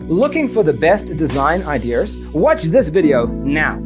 Looking for the best design ideas? Watch this video now.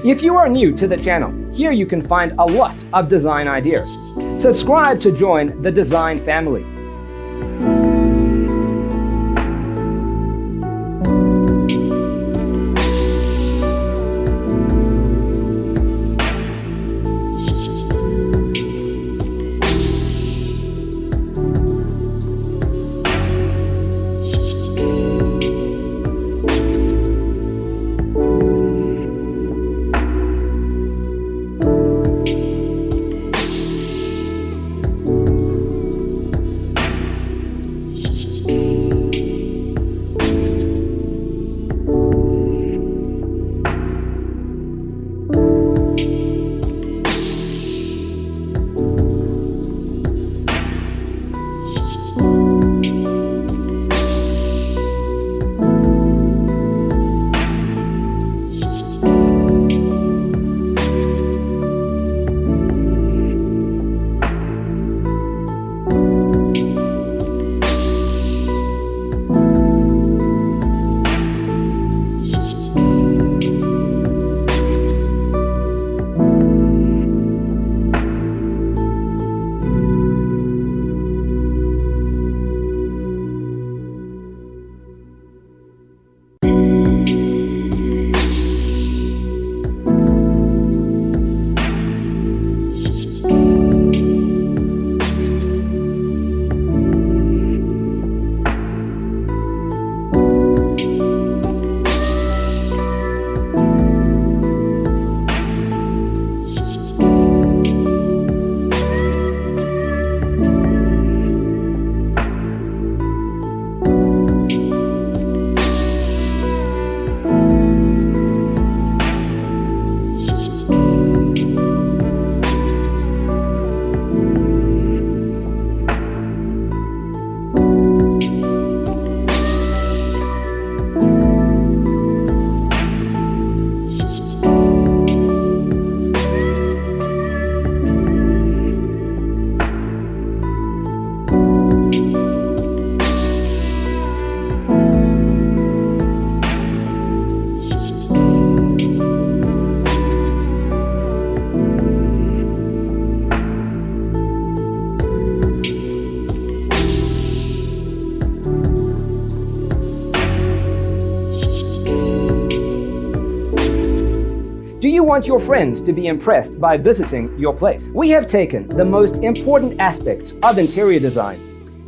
If you are new to the channel, here you can find a lot of design ideas. Subscribe to join the design family. want your friends to be impressed by visiting your place. We have taken the most important aspects of interior design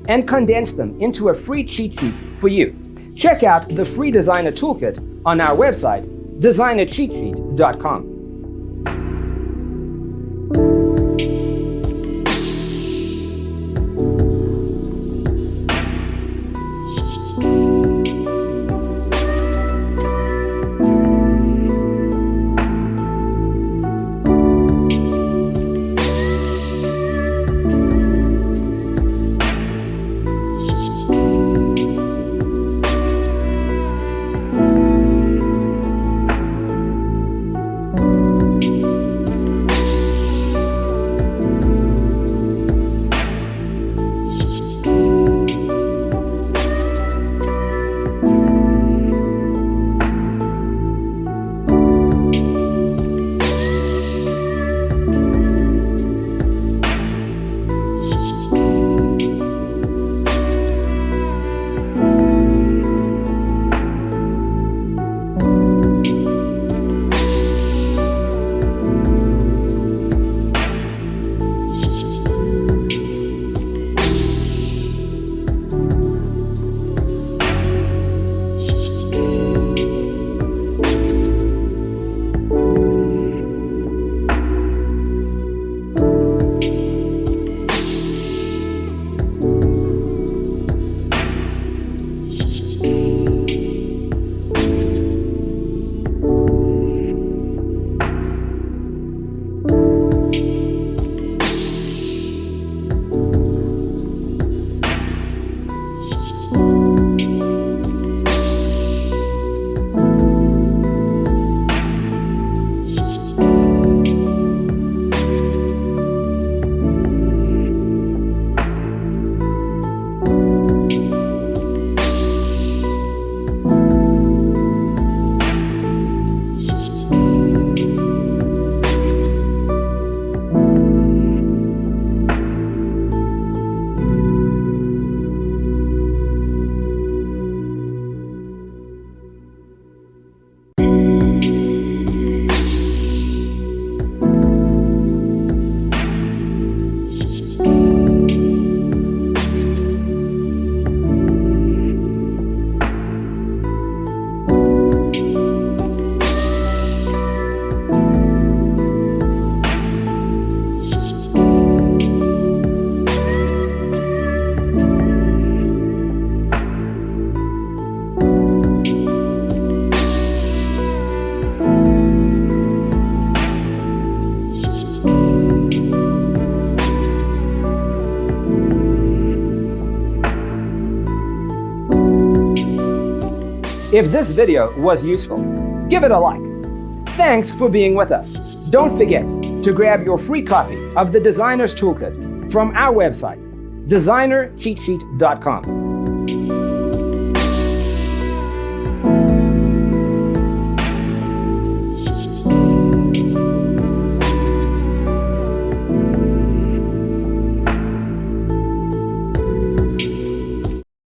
and condensed them into a free cheat sheet for you. Check out the free designer toolkit on our website, designercheatsheet.com. If this video was useful, give it a like. Thanks for being with us. Don't forget to grab your free copy of the Designer's Toolkit from our website, designercheatsheet.com.